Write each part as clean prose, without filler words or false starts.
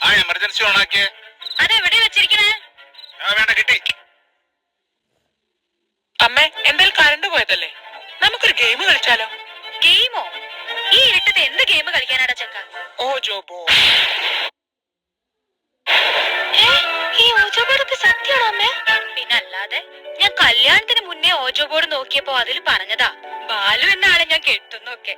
ആ എമർജൻസി ഓണാക്കിയേ. അതെവിടെ വെച്ചിരിക്കണേ? വേണ്ട, കിട്ടി. അമ്മേ, എന്തായാലും കറണ്ട് പോയതല്ലേ, നമുക്കൊരു ഗെയിം കളിച്ചാലോ? ഗെയിമോ? ഈ ഇരുട്ടത്ത് എന്ത് ഗെയിം കളിക്കാനാടാ ചക്ക? ഓജോ ബോർഡ്. ഈ ഓജോ ബോർഡൊക്കെ സത്യമാണോ അമ്മേ? പിന്നല്ലാതെ. ഞാൻ കല്യാണത്തിന് മുന്നേ ഓജോ ബോർഡ് നോക്കിയപ്പോ അതിൽ പറഞ്ഞതാ ബാലു എന്ന ആളെ ഞാൻ കെട്ടുന്നൊക്കെ.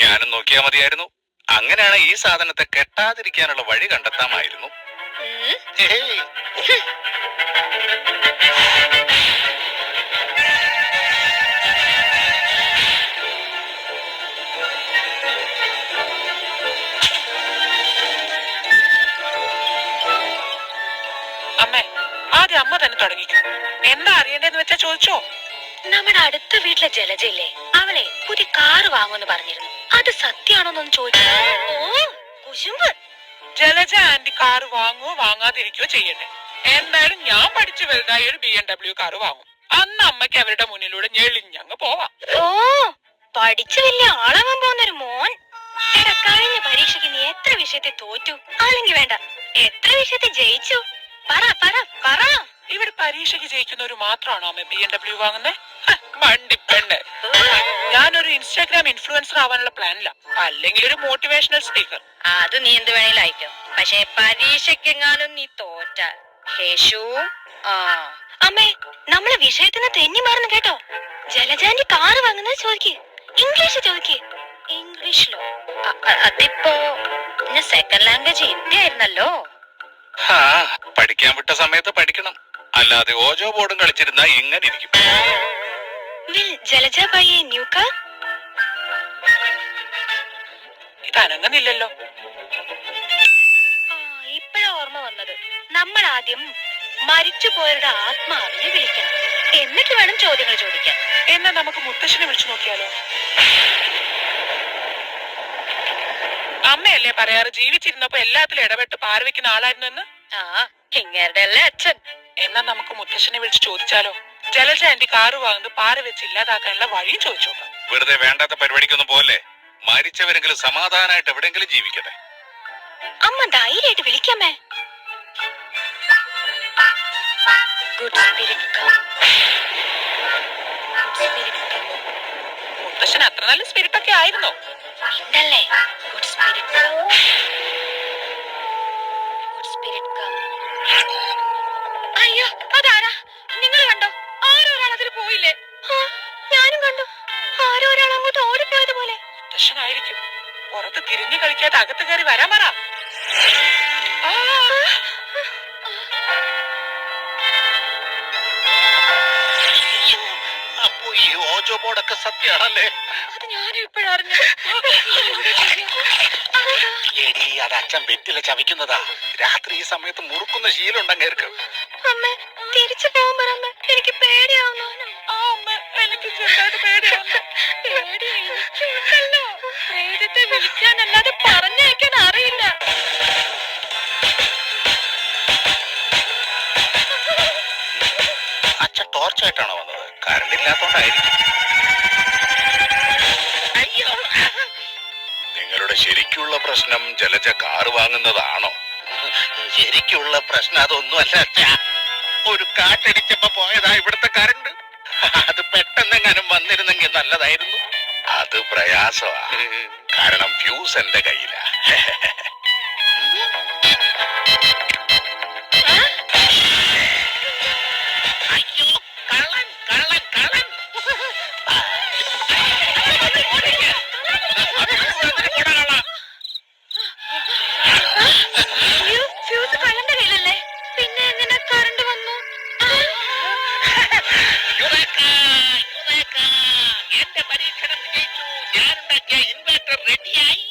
ഞാനും നോക്കിയാ മതിയായിരുന്നു. അങ്ങനെയാണ് ഈ സാധനത്തെ കെട്ടാതിരിക്കാനുള്ള വഴി കണ്ടെത്താമായിരുന്നു. അമ്മേ, ആദ്യം അമ്മ തന്നെ തുടങ്ങിക്കോ. എന്താ അറിയണ്ടേന്ന് വെച്ചാ ചോദിച്ചോ. നമ്മുടെ അടുത്ത വീട്ടിലെ ജലജയില്ലേ, അവളെ പുതിയ കാറ് വാങ്ങുമെന്ന് പറഞ്ഞിരുന്നു. അത് സത്യാണോന്നൊന്ന് ചോദിച്ചു. ഓ കുശുമ്പ്. ജലജ ആന്റി കാറ് വാങ്ങുവോ വാങ്ങാതിരിക്കോ ചെയ്യട്ടെ. എന്തായാലും ഞാൻ പഠിച്ചു വലുതായി ഒരു BMW കാറ് വാങ്ങും. അന്ന് അമ്മയ്ക്ക് അവരുടെ മുന്നിലൂടെ ഞെളിഞ്ഞങ്ങ് പോവാം. ഓ, പഠിച്ചു വലിയ ആളാവാൻ പോകുന്നൊരു മോൻ. എടാ, കഴിഞ്ഞ പരീക്ഷയ്ക്ക് നീ എത്ര വിഷയത്തെ തോറ്റു? അല്ലെങ്കിൽ വേണ്ട, എത്ര വിഷയത്തെ ജയിച്ചു? പറ പറ പറ. ഇവിടെ പരീക്ഷയ്ക്ക് ജയിക്കുന്നവര് മാത്രമാണോ അമ്മ BMW വാങ്ങുന്നേ? വണ്ടിപ്പെണ്ണ്. ഞാനൊരു ഇൻസ്റ്റാഗ്രാം ഇൻഫ്ലുവൻസർ ആവാനുള്ള പ്ലാനില്ല, അല്ലെങ്കിൽ ഒരു മോട്ടിവേഷണൽ സ്പീക്കർ. അത് നീ എന്ത് വേണേലും അയക്കോ. പക്ഷെ പരീക്ഷയ്ക്കെങ്ങാനും നീ തോറ്റാൽ ഹേഷു. അമ്മേ, നമ്മളെ വിഷയത്തിന് തെന്നി മാറുന്നു കേട്ടോ. ജലജാന്റെ കാറ് വാങ്ങുന്നത് ചോദിക്ക്, ഇംഗ്ലീഷ് ചോദിക്ക്. ഇംഗ്ലീഷിലോ? അതിപ്പോ സെക്കൻഡ് ലാംഗ്വേജ് ഹിന്ദി ആയിരുന്നല്ലോ. പഠിക്കാൻ വിട്ട സമയത്ത് പഠിക്കണം, അല്ലാതെ ഓജോ ബോർഡും കളിച്ചിരുന്നാ ഇങ്ങനെ ഇരിക്കും. Jalaja buy a new car? ഇത് അനങ്ങുന്നില്ലല്ലോ. ഇപ്പഴാ ഓർമ്മ വന്നത്. നമ്മൾ ആദ്യം മരിച്ചുപോയവരുടെ ആത്മാവിനെ വിളിക്കണം, എന്നിട്ട് വേണം ചോദ്യങ്ങൾ ചോദിക്കാൻ. എന്നാ നമുക്ക് മുത്തശ്ശനെ വിളിച്ചു നോക്കിയാലോ? അമ്മയല്ലേ പറയാറ് ജീവിച്ചിരുന്നപ്പോ എല്ലാത്തിലും ഇടപെട്ട് പാരവയ്ക്കുന്ന ആളായിരുന്നു എന്ന്? ഇങ്ങേരുടെ അല്ലേ അച്ഛൻ. എന്നാ നമുക്ക് മുത്തശ്ശനെ വിളിച്ച് ചോദിച്ചാലോ? ജലജ ആന്റി കാറ് വാങ്ങുന്നത് പാര വെച്ച് ഇല്ലാതാക്കാനുള്ള വഴിയും ചോദിച്ചു നോക്കാം. വെറുതെ വേണ്ടാത്ത പരിപാടിക്കൊന്നും പോലെ മരിച്ചവരെങ്കിലും സമാധാനമായിട്ട് എവിടെയെങ്കിലും ജീവിക്കട്ടെ. അമ്മ ധൈര്യമായിട്ട് വിളിക്കാമേ. Good spirit come. മുത്തശ്ശൻ അത്ര നല്ല സ്പിരിറ്റ് ഒക്കെ ആയിരുന്നോ? ഇണ്ടല്ലേ. Good spirit come. Good spirit come. അയ്യോ, അതാരാ? നിങ്ങൾ കണ്ടോ? ആരോ ഒരാൾ അതിൽ പോയില്ലേ? ഞാനും കണ്ടു. ആരോ ഒരാൾ അങ്ങോട്ട് ഓടിപ്പോയത് പോലെ. മുത്തശ്ശനായിരിക്കും. പുറത്ത് തിരിഞ്ഞു കളിക്കാതെ അകത്ത് കയറി വരാൻ പറ. അപ്പൊ ഈ ഓജോ ബോർഡൊക്കെ സത്യാണല്ലേ? അത് ഞാനും ഇപ്പോഴറിഞ്ഞു. എടി, അത് അച്ഛൻ വെറ്റില ചവിക്കുന്നതാ. രാത്രി ഈ സമയത്ത് മുറുക്കുന്ന ശീലം ഉണ്ടെങ്കിൽ അമ്മ തിരിച്ചു പോകുമ്പോ എനിക്ക് പേടിയാവുന്നു. എനിക്ക് ചെറുതായിട്ട് പേടിയാവുന്നു. പേടി എനിക്കുണ്ടല്ലോ. പ്രേതത്തെ വിളിക്കാനല്ലാതെ പറഞ്ഞയക്കാൻ അറിയില്ല. അച്ഛൻ ടോർച്ചായിട്ടാണോ വന്നത്? കറണ്ട് ഇല്ലാത്തോണ്ടായിരിക്കും. നിങ്ങളുടെ ശരിക്കുള്ള പ്രശ്നം ജലജ കാറ് വാങ്ങുന്നതാണോ? ശരിക്കുള്ള പ്രശ്നം അതൊന്നുമല്ല അച്ഛാ. ഒരു കാറ്റടിച്ചപ്പോ പോയതാ ഇവിടുത്തെ കറണ്ട്. അത് പെട്ടെന്നെങ്ങാനും വന്നിരുന്നെങ്കിൽ നല്ലതായിരുന്നു. അത് പ്രയാസമാ, കാരണം ഫ്യൂസ് എന്റെ കയ്യിലാ. അയ്യോ, കള്ളൻ കള്ളൻ കള്ളൻ. ഫ്യൂസ് കള്ളന്റെ കയ്യിലല്ലേ? പിന്നെ എങ്ങനെ കറണ്ട് വന്നു? എന്റെ പരീക്ഷണം വിജയിച്ചു. ഞാനുണ്ടാക്കിയ ഇൻവെർട്ടർ റെഡിയായി.